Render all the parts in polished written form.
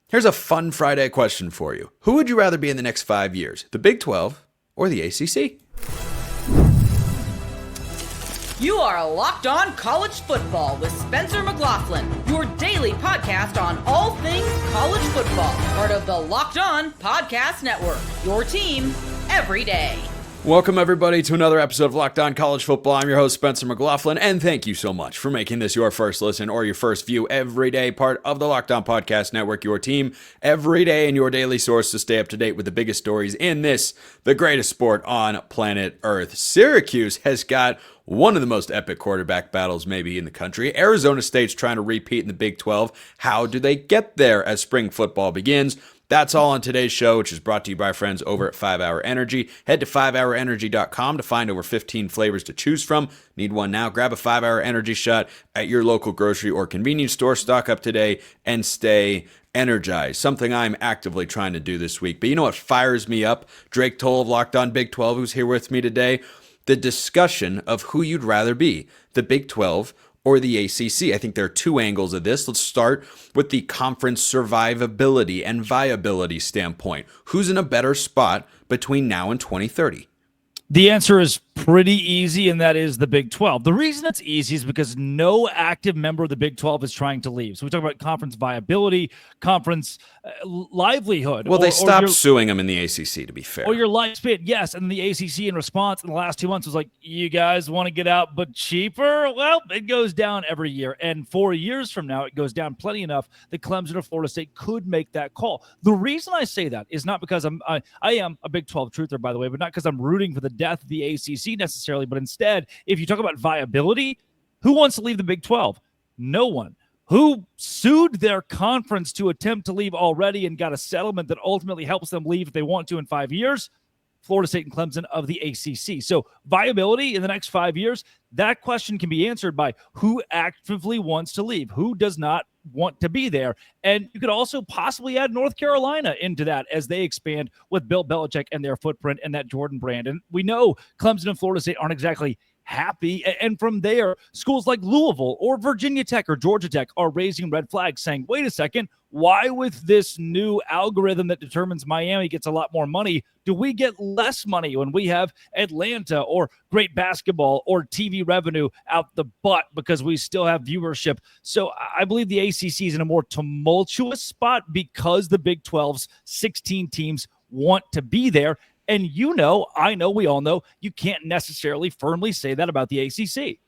Here's a fun Friday question for you. Who would you rather be in the next 5 years, the Big 12 or the ACC? You are Locked On College Football with Spencer McLaughlin, your daily podcast on all things college football. Part of the Locked On Podcast Network, your team every day. Welcome, everybody, to another episode of Locked On College Football. I'm your host, Spencer McLaughlin, and thank you so much for making this your first listen or your first view every day, part of the Locked On Podcast Network, your team every day, and your daily source to stay up to date with the biggest stories in this, the greatest sport on planet Earth. Syracuse has got one of the most epic quarterback battles maybe in the country. Arizona State's trying to repeat in the Big 12. How do they get there as spring football begins? That's all on today's show, which is brought to you by our friends over at 5-Hour Energy. Head to 5hourenergy.com to find over 15 flavors to choose from. Need one now? Grab a 5-Hour Energy shot at your local grocery or convenience store. Stock up today and stay energized. Something I'm actively trying to do this week. But you know what fires me up? Drake Toll of Locked On Big 12, who's here with me today. The discussion of who you'd rather be, the Big 12 or the ACC. I think there are two angles of this. Let's start with the conference survivability and viability standpoint. Who's in a better spot between now and 2030? The answer is pretty easy, and that is the Big 12. The reason it's easy is because no active member of the Big 12 is trying to leave. So we talk about conference viability, conference livelihood. Well, they stopped suing them in the ACC, to be fair. Or your lifespan, yes. And the ACC in response in the last 2 months was like, you guys want to get out but cheaper? Well, it goes down every year. And 4 years from now, it goes down plenty enough that Clemson or Florida State could make that call. The reason I say that is not because I am a Big 12 truther, by the way, but not because I'm rooting for the death of the ACC necessarily, but instead, if you talk about viability, who wants to leave the Big 12? No one. Who sued their conference to attempt to leave already and got a settlement that ultimately helps them leave if they want to in 5 years? Florida State and Clemson of the ACC. So viability in the next 5 years, that question can be answered by who actively wants to leave, who does not want to be there. And you could also possibly add North Carolina into that as they expand with Bill Belichick and their footprint and that Jordan brand. And we know Clemson and Florida State aren't exactly happy. And from there, schools like Louisville or Virginia Tech or Georgia Tech are raising red flags saying, wait a second, why with this new algorithm that determines Miami gets a lot more money, do we get less money when we have Atlanta or great basketball or TV revenue out the butt because we still have viewership? So I believe the ACC is in a more tumultuous spot because the Big 12's 16 teams want to be there. And I know, we all know, you can't necessarily firmly say that about the ACC.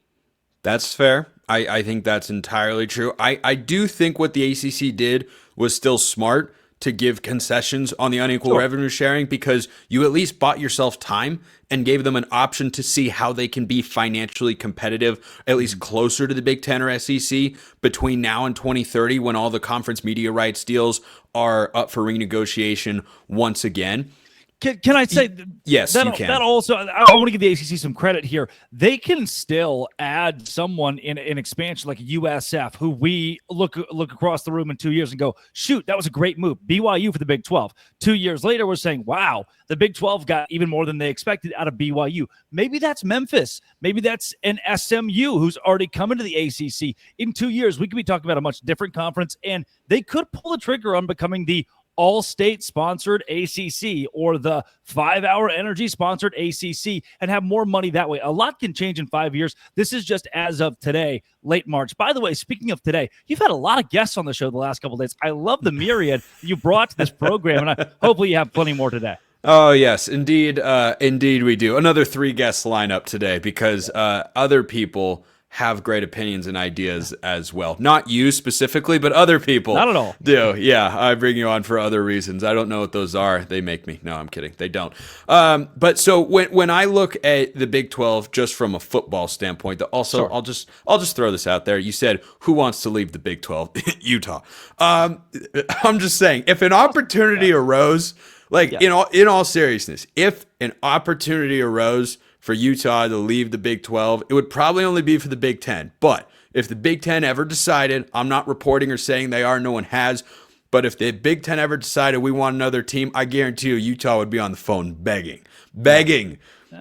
That's fair. I think that's entirely true. I do think what the ACC did was still smart to give concessions on the unequal revenue sharing because you at least bought yourself time and gave them an option to see how they can be financially competitive, at least closer to the Big Ten or SEC between now and 2030 when all the conference media rights deals are up for renegotiation once again. Can I say yes? You can. That also, I want to give the ACC some credit here. They can still add someone in an expansion like USF, who we look across the room in 2 years and go, shoot, that was a great move. BYU for the Big 12. 2 years later, we're saying, wow, the Big 12 got even more than they expected out of BYU. Maybe that's Memphis. Maybe that's an SMU who's already come into the ACC. In 2 years, we could be talking about a much different conference, and they could pull the trigger on becoming the all-state sponsored ACC or the 5-Hour Energy sponsored ACC and have more money that way. A lot can change in 5 years. This is just as of today, late March. By the way, speaking of today, you've had a lot of guests on the show the last couple of days. I love the myriad you brought to this program, and hopefully you have plenty more today. Oh, yes, indeed. Indeed we do. Another 3 guests lineup today because other people have great opinions and ideas as well. Not you specifically, but other people. Not at all. Do. Yeah, I bring you on for other reasons. I don't know what those are. They make me. No, I'm kidding. They don't. But so when I look at the Big 12 just from a football standpoint, also sure. I'll just throw this out there. You said who wants to leave the Big 12? Utah. I'm just saying if an opportunity arose, in all seriousness, if an opportunity arose for Utah to leave the Big 12, it would probably only be for the Big 10. But if the Big 10 ever decided, I'm not reporting or saying they are, no one has, but if the Big 10 ever decided we want another team, I guarantee you Utah would be on the phone begging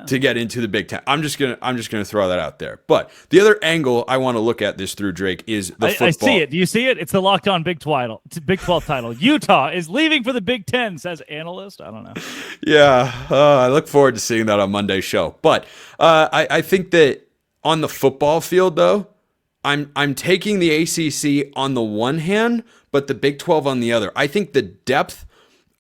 to get into the Big Ten. I'm just gonna throw that out there. But the other angle I want to look at this through, Drake, is the football. I see it. Do you see it? It's the Locked On Big 12 title. Utah is leaving for the Big Ten, says analyst. I don't know. Yeah, I look forward to seeing that on Monday's show. But I think that on the football field, though, I'm taking the ACC on the one hand, but the Big 12 on the other. I think the depth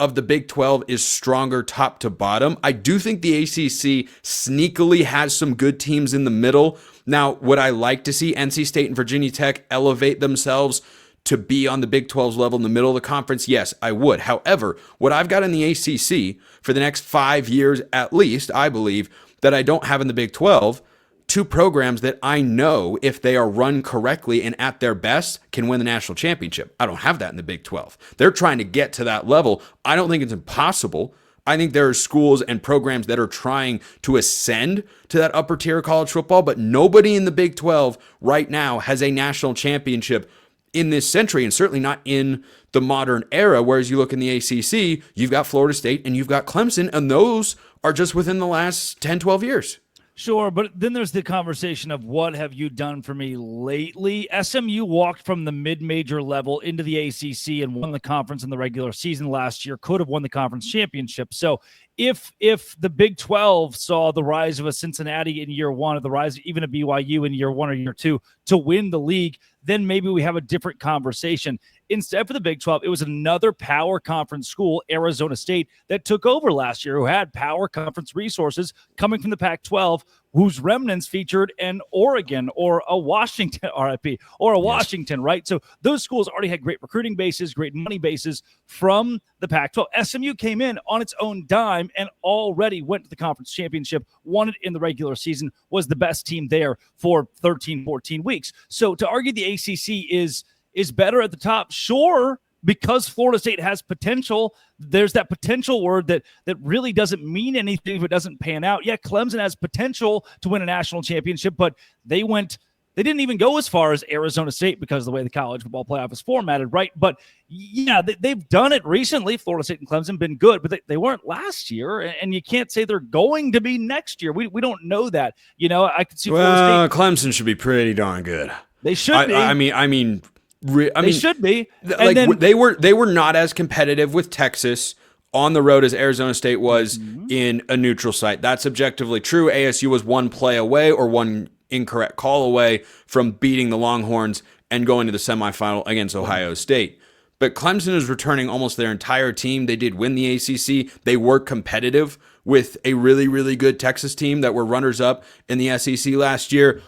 of the Big 12 is stronger top to bottom. I do think the ACC sneakily has some good teams in the middle. Now, would I like to see NC State and Virginia Tech elevate themselves to be on the Big 12's level in the middle of the conference? Yes, I would. However, what I've got in the ACC for the next 5 years at least, I believe, that I don't have in the Big 12, two programs that I know, if they are run correctly and at their best, can win the national championship. I don't have that in the Big 12. They're trying to get to that level. I don't think it's impossible. I think there are schools and programs that are trying to ascend to that upper tier of college football, but nobody in the Big 12 right now has a national championship in this century, and certainly not in the modern era. Whereas you look in the ACC, you've got Florida State and you've got Clemson, and those are just within the last 10, 12 years. Sure, but then there's the conversation of what have you done for me lately? SMU walked from the mid-major level into the ACC and won the conference in the regular season last year, could have won the conference championship. So if the Big 12 saw the rise of a Cincinnati in year one, or the rise of even a BYU in year one or year two to win the league, then maybe we have a different conversation. Instead, for the Big 12, it was another power conference school, Arizona State, that took over last year, who had power conference resources coming from the Pac-12, whose remnants featured an Oregon or a Washington, RIP, or a Washington, right? So those schools already had great recruiting bases, great money bases from the Pac-12. SMU came in on its own dime and already went to the conference championship, won it in the regular season, was the best team there for 13, 14 weeks. So to argue the ACC is better at the top, sure, because Florida State has potential. There's that potential word that really doesn't mean anything if it doesn't pan out. Yeah, Clemson has potential to win a national championship, but they didn't even go as far as Arizona State because of the way the college football playoff is formatted, right? But yeah, they've done it recently. Florida State and Clemson been good, but they weren't last year, and you can't say they're going to be next year. We don't know that. You know, I could see Florida State. Clemson should be pretty darn good. They should be. I mean, they should be. Like, they were not as competitive with Texas on the road as Arizona State was in a neutral site. That's objectively true. ASU was one play away or one incorrect call away from beating the Longhorns and going to the semifinal against Ohio State. But Clemson is returning almost their entire team. They did win the ACC. They were competitive with a really, really good Texas team that were runners-up in the SEC last year.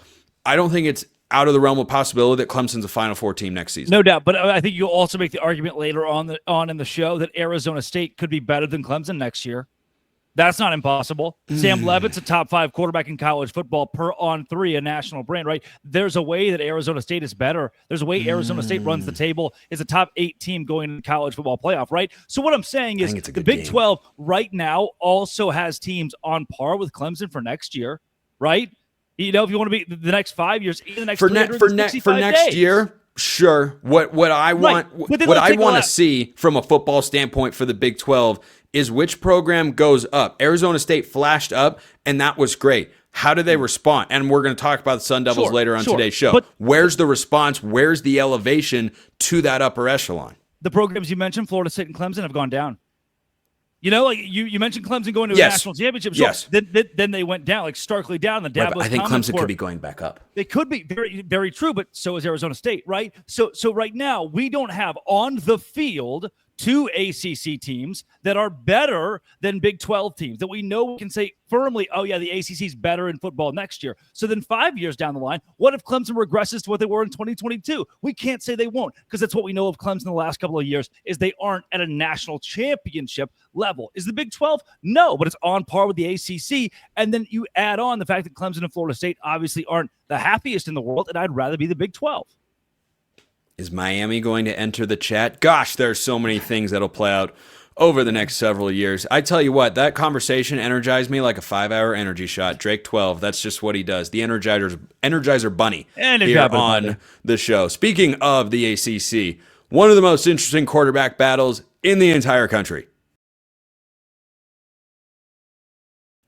I don't think it's out of the realm of possibility that Clemson's a Final Four team next season. No doubt, but I think you'll also make the argument later on in the show that Arizona State could be better than Clemson next year. That's not impossible. Sam Levitt's a top 5 quarterback in college football per On 3, a national brand, right? There's a way that Arizona State is better. There's a way Arizona State runs the table, is a top 8 team going into college football playoff, right? So what I'm saying is the Big 12 right now also has teams on par with Clemson for next year, right? You know, if you want to be the next 5 years, even the next for next year, sure. What I want, what I want to see from a football standpoint for the Big 12 is which program goes up. Arizona State flashed up, and that was great. How do they respond? And we're going to talk about the Sun Devils later on today's show. But where's the response? Where's the elevation to that upper echelon? The programs you mentioned, Florida State and Clemson, have gone down. You know, like you mentioned Clemson going to a national championship. So then they went down, like starkly down. The Davos I think Clemson could be going back up. They could be, very, very true, but so is Arizona State, right? So right now, we don't have on the field 2 ACC teams that are better than Big 12 teams, that we know we can say firmly, oh yeah, the ACC is better in football next year. So then 5 years down the line, what if Clemson regresses to what they were in 2022? We can't say they won't, because that's what we know of Clemson the last couple of years, is they aren't at a national championship level. Is the Big 12? No, but it's on par with the ACC. And then you add on the fact that Clemson and Florida State obviously aren't the happiest in the world, and I'd rather be the Big 12. Is Miami going to enter the chat? Gosh, there's so many things that'll play out over the next several years. I tell you what, that conversation energized me like a 5-hour energy shot. Drake 12, that's just what he does. The Energizer Bunny here on the show. Speaking of the ACC, one of the most interesting quarterback battles in the entire country.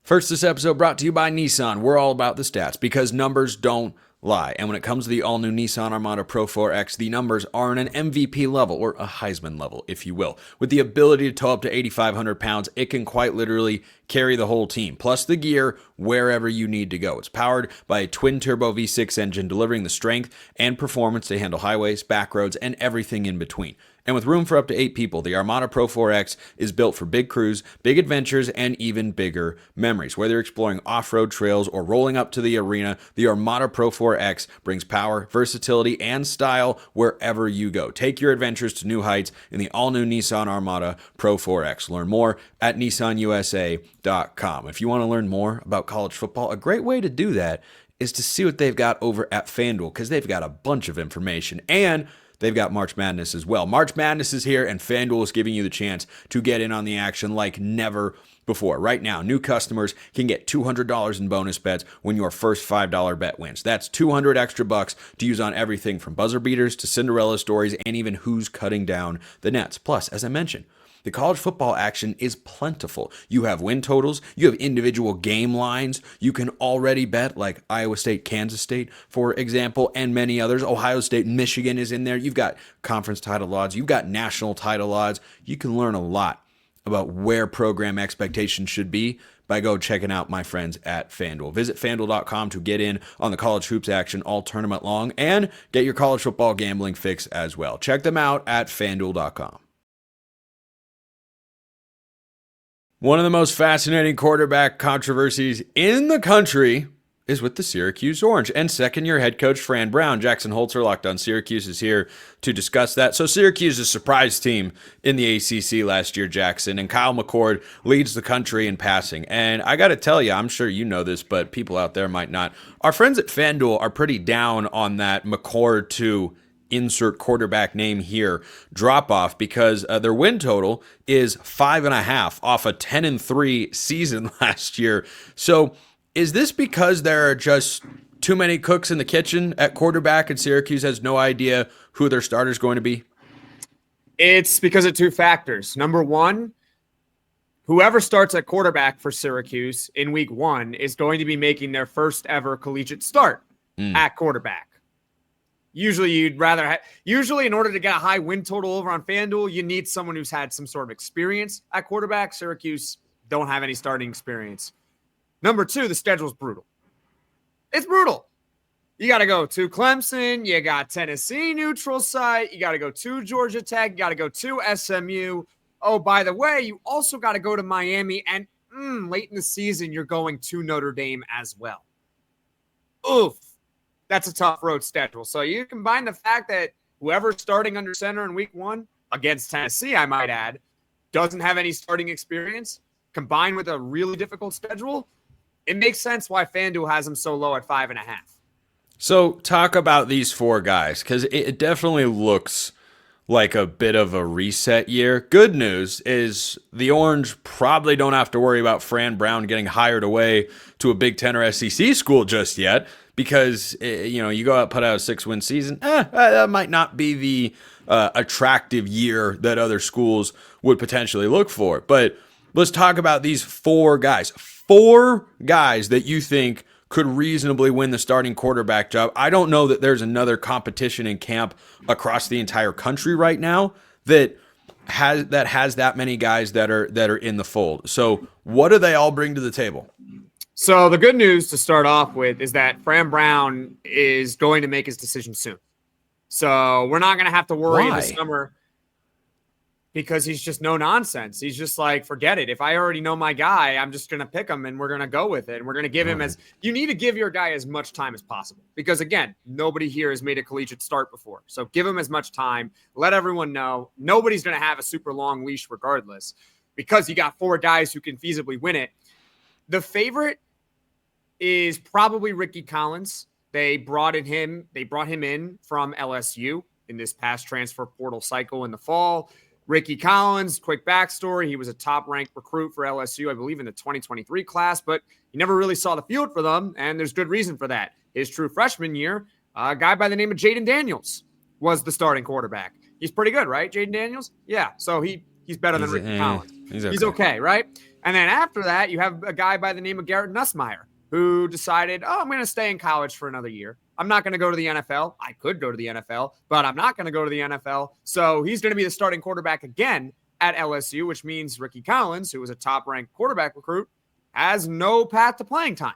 First, this episode brought to you by Nissan. We're all about the stats because numbers don't lie. And when it comes to the all-new Nissan Armada Pro 4X, the numbers are on an MVP level, or a Heisman level, if you will. With the ability to tow up to 8,500 pounds, it can quite literally carry the whole team, plus the gear wherever you need to go. It's powered by a twin-turbo V6 engine, delivering the strength and performance to handle highways, back roads, and everything in between. And with room for up to 8 people, the Armada Pro 4X is built for big crews, big adventures, and even bigger memories. Whether you're exploring off-road trails or rolling up to the arena, the Armada Pro 4X brings power, versatility, and style wherever you go. Take your adventures to new heights in the all-new Nissan Armada Pro 4X. Learn more at nissanusa.com. If you want to learn more about college football, a great way to do that is to see what they've got over at FanDuel, because they've got a bunch of information, and they've got March Madness as well. March Madness is here, and FanDuel is giving you the chance to get in on the action like never before. Right now, new customers can get $200 in bonus bets when your first $5 bet wins. That's 200 extra bucks to use on everything from buzzer beaters to Cinderella stories and even who's cutting down the nets. Plus, as I mentioned, the college football action is plentiful. You have win totals, you have individual game lines, you can already bet like Iowa State, Kansas State, for example, and many others. Ohio State, Michigan is in there. You've got conference title odds, you've got national title odds. You can learn a lot about where program expectations should be by checking out my friends at FanDuel. Visit FanDuel.com to get in on the college hoops action all tournament long and get your college football gambling fix as well. Check them out at FanDuel.com. One of the most fascinating quarterback controversies in the country is with the Syracuse Orange. And second-year head coach Fran Brown, Jackson Holzer, Locked On Syracuse, is here to discuss that. So Syracuse is a surprise team in the ACC last year, Jackson, and Kyle McCord leads the country in passing. And I got to tell you, I'm sure you know this, but people out there might not. Our friends at FanDuel are pretty down on that McCord to insert quarterback name here drop off, because their win total is 5.5 off a 10-3 season last year. So is this because there are just too many cooks in the kitchen at quarterback and Syracuse has no idea who their starter is going to be? It's because of two factors. Number one, whoever starts at quarterback for Syracuse in week 1 is going to be making their first ever collegiate start at quarterback. Usually in order to get a high win total over on FanDuel, you need someone who's had some sort of experience at quarterback. Syracuse don't have any starting experience. Number two, the schedule's brutal. It's brutal. You got to go to Clemson. You got Tennessee neutral site. You got to go to Georgia Tech. You got to go to SMU. Oh, by the way, you also got to go to Miami. And late in the season, you're going to Notre Dame as well. Oof. That's a tough road schedule. So you combine the fact that whoever's starting under center in week 1 against Tennessee, I might add, doesn't have any starting experience, combined with a really difficult schedule, it makes sense why FanDuel has them so low at 5.5. So talk about these 4 guys, because it definitely looks like a bit of a reset year. Good news is the Orange probably don't have to worry about Fran Brown getting hired away to a Big Ten or SEC school just yet, because you go out, put out a 6-win season. That might not be the attractive year that other schools would potentially look for. But let's talk about these 4 guys. 4 guys that you think could reasonably win the starting quarterback job. I don't know that there's another competition in camp across the entire country right now that has that many guys that are in the fold. So what do they all bring to the table? So the good news to start off with is that Fran Brown is going to make his decision soon. So we're not going to have to worry in the summer, because he's just no nonsense. He's just like, forget it. If I already know my guy, I'm just going to pick him and we're going to go with it. And we're going to give him you need to give your guy as much time as possible, because again, nobody here has made a collegiate start before. So give him as much time. Let everyone know nobody's going to have a super long leash regardless, because you got 4 guys who can feasibly win it. The favorite is probably Ricky Collins. They brought him in from LSU in this past transfer portal cycle in the fall. Ricky Collins, quick backstory. He was a top-ranked recruit for LSU, I believe, in the 2023 class, but he never really saw the field for them, and there's good reason for that. His true freshman year, a guy by the name of Jaden Daniels was the starting quarterback. He's pretty good, right, Jaden Daniels? Yeah, so he's better than Ricky Collins. He's okay, right? And then after that, you have a guy by the name of Garrett Nussmeier who decided, I'm going to stay in college for another year. I'm not going to go to the NFL. I could go to the NFL, but I'm not going to go to the NFL. So he's going to be the starting quarterback again at LSU, which means Ricky Collins, who was a top-ranked quarterback recruit, has no path to playing time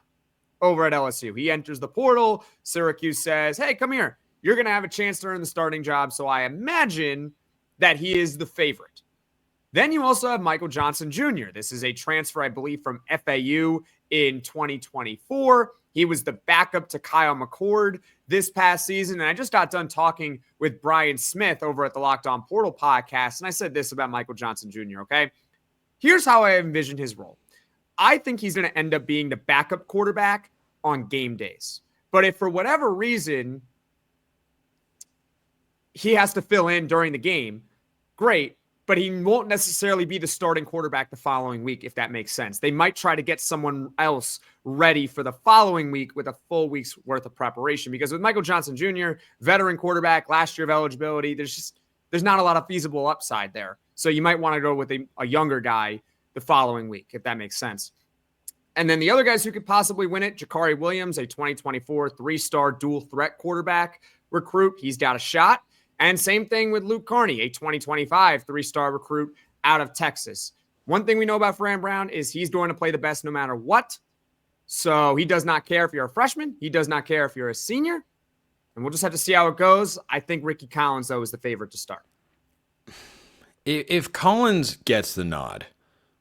over at LSU. He enters the portal. Syracuse says, hey, come here. You're going to have a chance to earn the starting job. So I imagine that he is the favorite. Then you also have Michael Johnson Jr. This is a transfer, I believe, from FAU in 2024. He was the backup to Kyle McCord this past season. And I just got done talking with Brian Smith over at the Locked On Portal podcast. And I said this about Michael Johnson Jr., okay? Here's how I envision his role. I think he's going to end up being the backup quarterback on game days. But if for whatever reason he has to fill in during the game, great. But he won't necessarily be the starting quarterback the following week, if that makes sense. They might try to get someone else ready for the following week with a full week's worth of preparation. Because with Michael Johnson Jr., veteran quarterback, last year of eligibility, there's not a lot of feasible upside there. So you might want to go with a younger guy the following week, if that makes sense. And then the other guys who could possibly win it, Jakari Williams, a 2024 three-star dual threat quarterback recruit. He's got a shot. And same thing with Luke Carney, a 2025 three-star recruit out of Texas. One thing we know about Fran Brown is he's going to play the best no matter what. So he does not care if you're a freshman. He does not care if you're a senior. And we'll just have to see how it goes. I think Ricky Collins, though, is the favorite to start. If Collins gets the nod,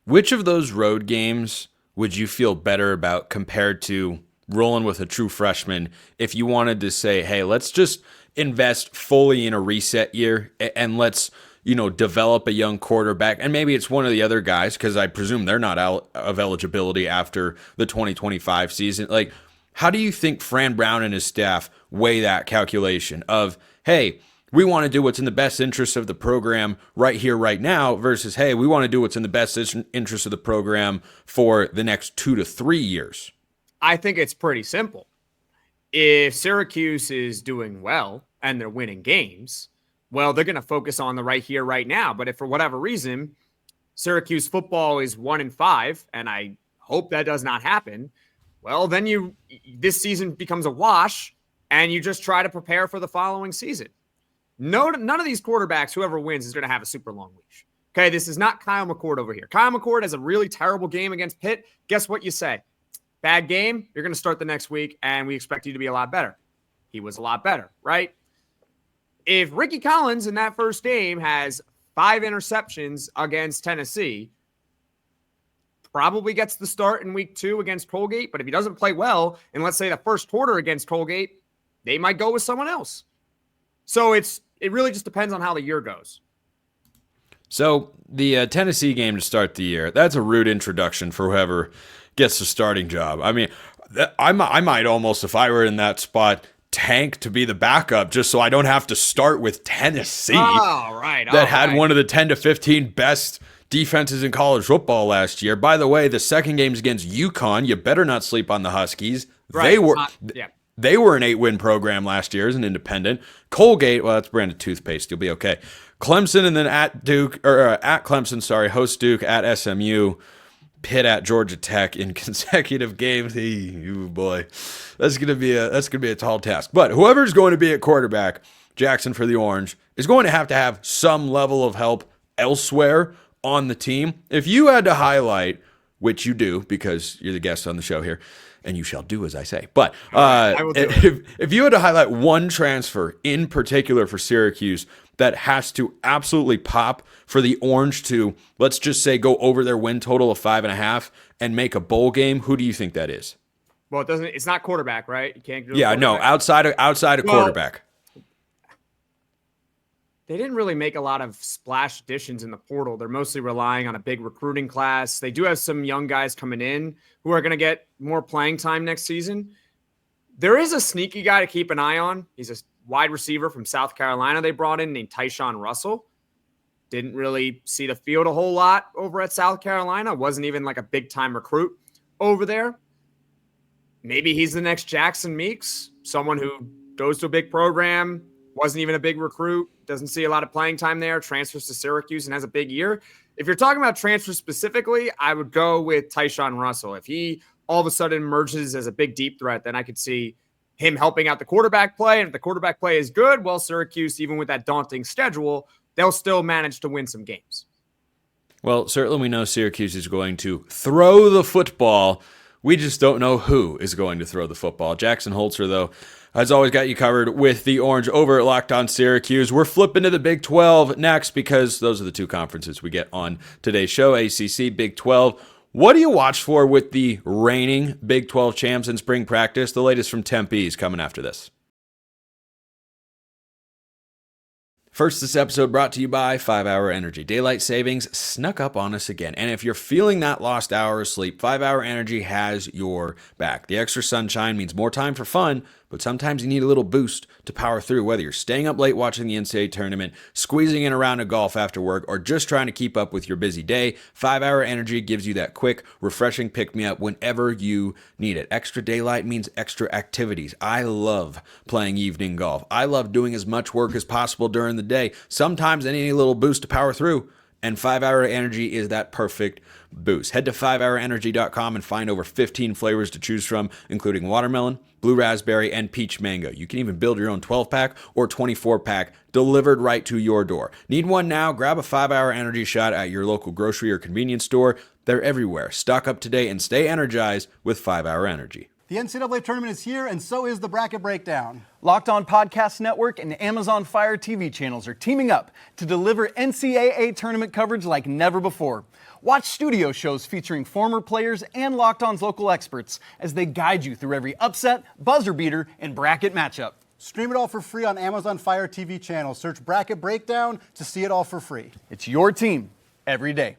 which of those road games would you feel better about compared to rolling with a true freshman if you wanted to say, hey, let's just invest fully in a reset year and let's, develop a young quarterback, and maybe it's one of the other guys because I presume they're not out of eligibility after the 2025 season. Like, how do you think Fran Brown and his staff weigh that calculation of, hey, we want to do what's in the best interest of the program right here, right now, versus, hey, we want to do what's in the best interest of the program for the next 2 to 3 years? I think it's pretty simple. If Syracuse is doing well and they're winning games, well, they're going to focus on the right here, right now. But if for whatever reason, Syracuse football is 1-5, and I hope that does not happen, well, then this season becomes a wash, and you just try to prepare for the following season. None of these quarterbacks, whoever wins, is going to have a super long leash. Okay, this is not Kyle McCord over here. Kyle McCord has a really terrible game against Pitt. Guess what you say? Bad game, you're going to start the next week, and we expect you to be a lot better. He was a lot better, right? If Ricky Collins in that first game has 5 interceptions against Tennessee, probably gets the start in week 2 against Colgate, but if he doesn't play well, and let's say the first quarter against Colgate, they might go with someone else. So it really just depends on how the year goes. So the Tennessee game to start the year, that's a rude introduction for whoever gets the starting job. I mean, I might almost, if I were in that spot, tank to be the backup just so I don't have to start with Tennessee. That had one of the 10 to 15 best defenses in college football last year. By the way, the second game's against UConn. You better not sleep on the Huskies. Right. They were an 8-win program last year as an independent. Colgate, well, that's branded toothpaste. You'll be okay. Clemson, and then at Clemson, host Duke, at SMU, Pitt at Georgia Tech in consecutive games. Oh boy, that's gonna be a tall task. But whoever's going to be at quarterback, Jackson for the Orange, is going to have some level of help elsewhere on the team. If you had to highlight, which you do because you're the guest on the show here, and you shall do as I say. But if you had to highlight one transfer in particular for Syracuse that has to absolutely pop for the Orange to, let's just say, go over their win total of 5.5 and make a bowl game, who do you think that is? Well, it's not quarterback, right? You can't do outside of quarterback. They didn't really make a lot of splash additions in the portal. They're mostly relying on a big recruiting class. They do have some young guys coming in who are going to get more playing time next season. There is a sneaky guy to keep an eye on. He's a wide receiver from South Carolina they brought in named Tyshawn Russell. Didn't really see the field a whole lot over at South Carolina. Wasn't even like a big-time recruit over there. Maybe he's the next Jackson Meeks, someone who goes to a big program, wasn't even a big recruit, doesn't see a lot of playing time there, transfers to Syracuse and has a big year. If you're talking about transfers specifically, I would go with Tyshawn Russell. If he all of a sudden emerges as a big deep threat, then I could see him helping out the quarterback play. And if the quarterback play is good, well, Syracuse, even with that daunting schedule, they'll still manage to win some games. Well, certainly we know Syracuse is going to throw the football. We just don't know who is going to throw the football. Jackson Holzer, though, has always got you covered with the Orange over at Locked On Syracuse. We're flipping to the Big 12 next because those are the two conferences we get on today's show, ACC, Big 12. What do you watch for with the reigning Big 12 champs in spring practice? The latest from Tempe is coming after this. First, this episode brought to you by 5 Hour Energy. Daylight savings snuck up on us again. And if you're feeling that lost hour of sleep, 5 Hour Energy has your back. The extra sunshine means more time for fun, but sometimes you need a little boost to power through, whether you're staying up late watching the NCAA tournament, squeezing in a round of golf after work, or just trying to keep up with your busy day. 5 Hour Energy gives you that quick, refreshing pick-me-up whenever you need it. Extra daylight means extra activities. I love playing evening golf. I love doing as much work as possible during the day. Sometimes I need a little boost to power through, and 5 Hour Energy is that perfect boost. Head to 5hourenergy.com and find over 15 flavors to choose from, including watermelon, blue raspberry, and peach mango. You can even build your own 12-pack or 24-pack delivered right to your door. Need one now? Grab a 5 Hour Energy shot at your local grocery or convenience store. They're everywhere. Stock up today and stay energized with 5 Hour Energy. The NCAA tournament is here, and so is the bracket breakdown. Locked On Podcast Network and Amazon Fire TV channels are teaming up to deliver NCAA tournament coverage like never before. Watch studio shows featuring former players and Locked On's local experts as they guide you through every upset, buzzer beater, and bracket matchup. Stream it all for free on Amazon Fire TV channel. Search Bracket Breakdown to see it all for free. It's your team every day.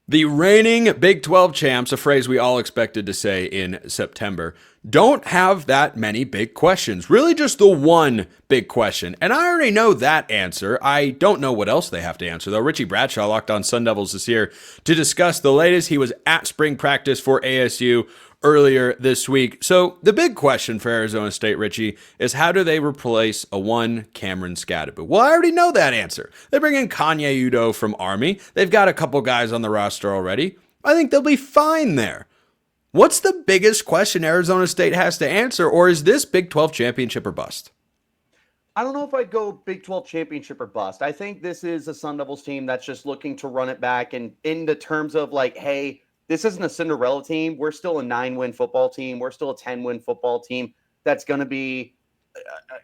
The reigning Big 12 champs, a phrase we all expected to say in September, don't have that many big questions. Really just the one big question. And I already know that answer. I don't know what else they have to answer, though. Richie Bradshaw, Locked On Sun Devils, is here to discuss the latest. He was at spring practice for ASU earlier this week. So the big question for Arizona State, Richie, is how do they replace a one Cameron Scadaboo? Well, I already know that answer. They bring in Kanye Udo from Army. They've got a couple guys on the roster already. I think they'll be fine there. What's the biggest question Arizona State has to answer, or is this Big 12 championship or bust? I don't know if I'd go Big 12 championship or bust. I think this is a Sun Devils team that's just looking to run it back, and in the terms of like, hey, this isn't a Cinderella team. We're still a 9-win football team. We're still a 10-win football team that's going to be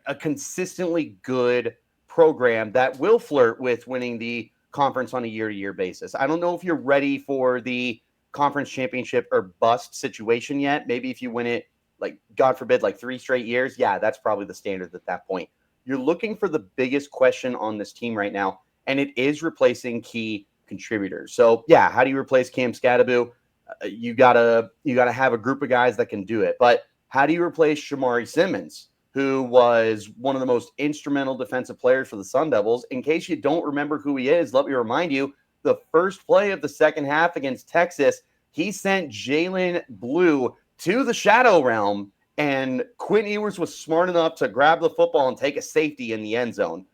a consistently good program that will flirt with winning the conference on a year-to-year basis. I don't know if you're ready for the conference championship or bust situation yet. Maybe if you win it, like, God forbid, like 3 straight years, yeah, that's probably the standard at that point. You're looking for the biggest question on this team right now, and it is replacing key contributors. So, yeah, how do you replace Cam Scadaboo? You gotta have a group of guys that can do it. But how do you replace Shamari Simmons, who was one of the most instrumental defensive players for the Sun Devils? In case you don't remember who he is, let me remind you, the first play of the second half against Texas, he sent Jalen Blue to the shadow realm, and Quinn Ewers was smart enough to grab the football and take a safety in the end zone.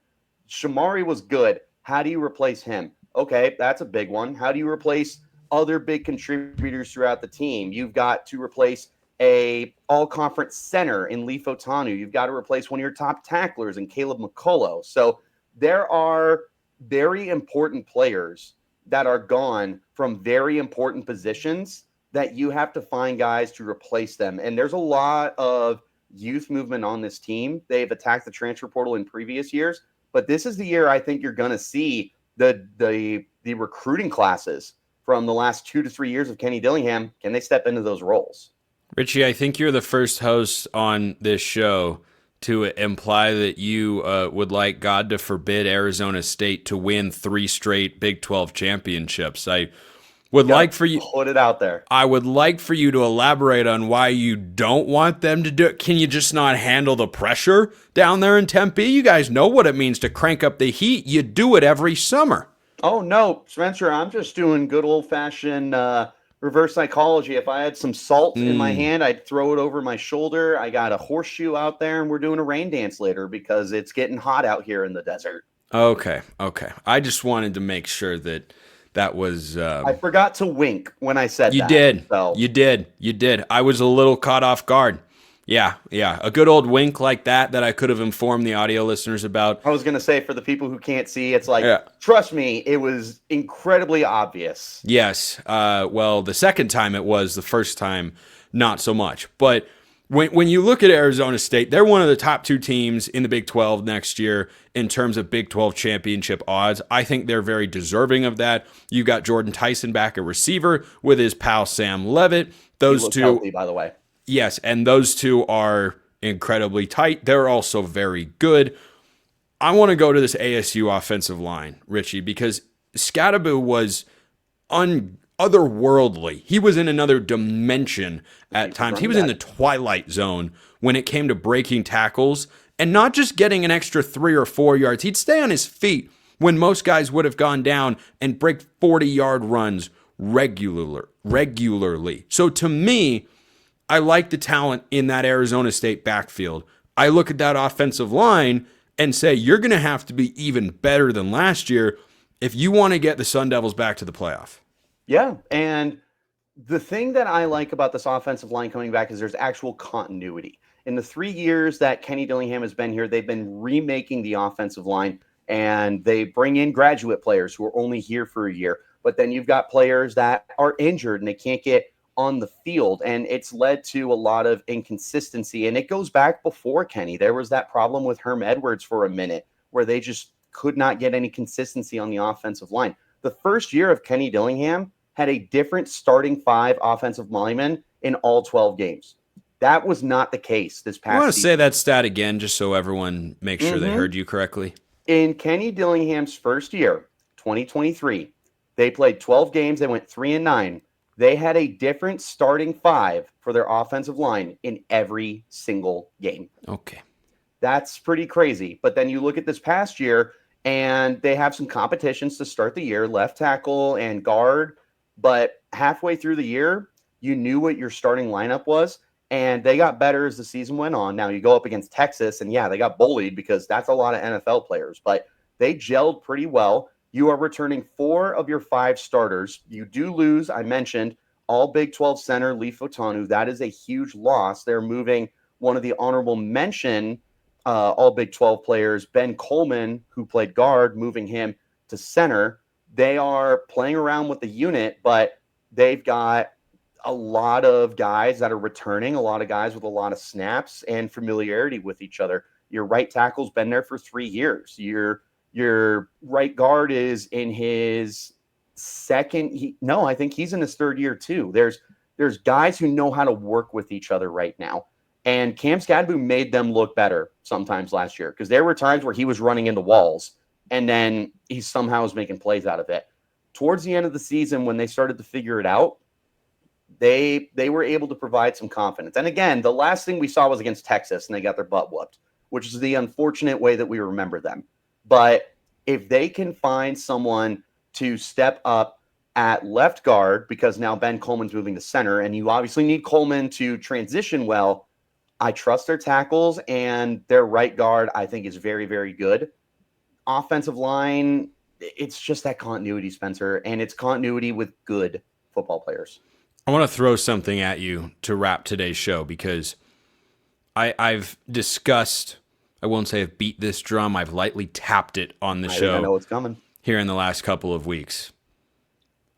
Shamari was good. How do you replace him? Okay, that's a big one. How do you replace other big contributors throughout the team? You've got to replace a all-conference center in Lee Fotanu. You've got to replace one of your top tacklers in Caleb McCullough. So there are very important players that are gone from very important positions that you have to find guys to replace them. And there's a lot of youth movement on this team. They've attacked the transfer portal in previous years, but this is the year I think you're going to see the recruiting classes from the last 2 to 3 years of Kenny Dillingham. Can they step into those roles? Richie, I think you're the first host on this show to imply that you would like God to forbid Arizona State to win 3 straight Big 12 championships. I would like for you put it out there. I would like for you to elaborate on why you don't want them to do it. Can you just not handle the pressure down there in Tempe? You guys know what it means to crank up the heat. You do it every summer. Oh, no, Spencer, I'm just doing good old-fashioned reverse psychology. If I had some salt in my hand, I'd throw it over my shoulder. I got a horseshoe out there, and we're doing a rain dance later because it's getting hot out here in the desert. Okay. I just wanted to make sure that was. I forgot to wink when I said you that. did. So. You did. I was a little caught off guard. Yeah. A good old wink like that I could have informed the audio listeners about. I was going to say, for the people who can't see, it's like, trust me, it was incredibly obvious. Yes. Well, the second time it was, the first time not so much. But when you look at Arizona State, they're one of the top 2 teams in the Big 12 next year in terms of Big 12 championship odds. I think they're very deserving of that. You got Jordan Tyson back at receiver with his pal Sam Levitt. Those two, healthy, by the way. Yes, and those two are incredibly tight. They're also very good. I want to go to this ASU offensive line, Richie, because Scadaboo was otherworldly. He was in another dimension at times. He was in the twilight zone when it came to breaking tackles and not just getting an extra 3 or 4 yards. He'd stay on his feet when most guys would have gone down and break 40-yard runs regularly. So to me, I like the talent in that Arizona State backfield. I look at that offensive line and say, you're going to have to be even better than last year if you want to get the Sun Devils back to the playoff. Yeah, and the thing that I like about this offensive line coming back is there's actual continuity. In the 3 years that Kenny Dillingham has been here, they've been remaking the offensive line, and they bring in graduate players who are only here for a year. But then you've got players that are injured and they can't get on the field, and it's led to a lot of inconsistency. And it goes back before Kenny. There was that problem with Herm Edwards for a minute where they just could not get any consistency on the offensive line. The first year of Kenny Dillingham had a different starting 5 offensive linemen in all 12 games. That was not the case this past season. I want to say that stat again just so everyone makes sure they heard you correctly. In Kenny Dillingham's first year, 2023, they played 12 games. They went 3-9. They had a different starting 5 for their offensive line in every single game. Okay. That's pretty crazy. But then you look at this past year, and they have some competitions to start the year, left tackle and guard. But halfway through the year, you knew what your starting lineup was, and they got better as the season went on. Now you go up against Texas, and yeah, they got bullied because that's a lot of NFL players, but they gelled pretty well. You are returning 4 of your 5 starters. You do lose, I mentioned, all Big 12 center Lee Fotanu. That is a huge loss. They're moving one of the honorable mention all Big 12 players, Ben Coleman, who played guard, moving him to center. They are playing around with the unit, but they've got a lot of guys that are returning, a lot of guys with a lot of snaps and familiarity with each other. Your right tackle's been there for 3 years. Your right guard is in his second. I think he's in his 3rd year too. There's guys who know how to work with each other right now. And Cam Scadaboo made them look better sometimes last year because there were times where he was running into walls and then he somehow was making plays out of it. Towards the end of the season, when they started to figure it out, they were able to provide some confidence. And again, the last thing we saw was against Texas, and they got their butt whooped, which is the unfortunate way that we remember them. But if they can find someone to step up at left guard, because now Ben Coleman's moving to center, and you obviously need Coleman to transition well, I trust their tackles, and their right guard, I think, is very, very good. Offensive line, it's just that continuity, Spencer, and it's continuity with good football players. I want to throw something at you to wrap today's show because I've discussed, I won't say I've beat this drum, I've lightly tapped it on the show. I know what's coming here in the last couple of weeks.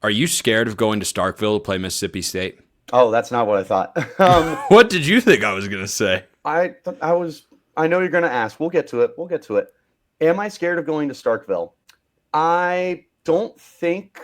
Are you scared of going to Starkville to play Mississippi State? Oh, that's not what I thought. What did you think I was going to say? I know you're going to ask. We'll get to it. Am I scared of going to Starkville? I don't think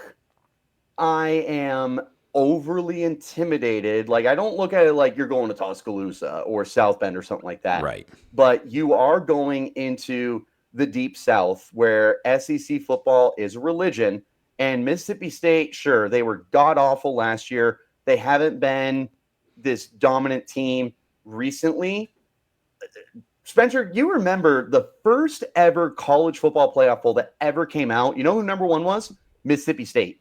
I am overly intimidated. Like, I don't look at it like you're going to Tuscaloosa or South Bend or something like that. Right. But you are going into the Deep South where SEC football is a religion. And Mississippi State, sure, they were god-awful last year. They haven't been this dominant team recently. Spencer, you remember the first ever college football playoff poll that ever came out? You know who number 1 was? Mississippi State.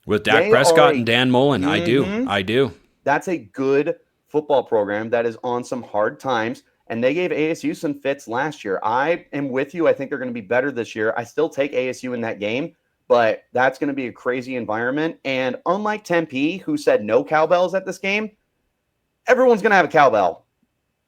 With Dak They Prescott are and Dan Mullen. I Mhm. do. That's a good football program that is on some hard times, and they gave ASU some fits last year. I am with you. I think they're going to be better this year. I still take ASU in that game, but that's going to be a crazy environment. And unlike Tempe, who said no cowbells at this game, everyone's going to have a cowbell.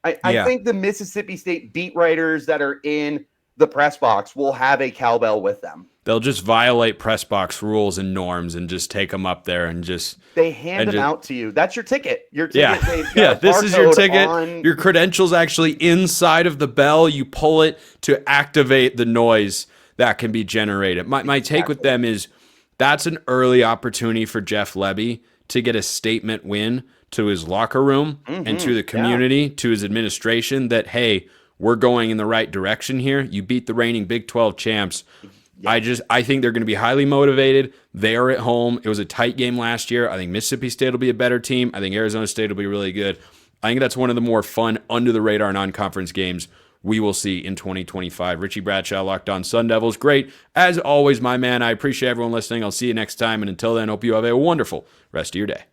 I think the Mississippi State beat writers that are in the press box will have a cowbell with them. They'll just violate press box rules and norms and just take them up there and just They hand them out to you. That's your ticket. Your ticket. Yeah, they've got yeah. a This is your barcode ticket. on- Your credentials actually inside of the bell. You pull it to activate the noise that can be generated. My take with them is that's an early opportunity for Jeff Lebby to get a statement win to his locker room and to the community, to his administration, that, hey, we're going in the right direction here. You beat the reigning Big 12 champs. I think they're going to be highly motivated. They are at home. It was a tight game last year. I think Mississippi State will be a better team. I think Arizona State will be really good. I think that's one of the more fun, under-the-radar non-conference games we will see in 2025. Richie Bradshaw, Locked On Sun Devils. Great. As always, my man, I appreciate everyone listening. I'll see you next time. And until then, hope you have a wonderful rest of your day.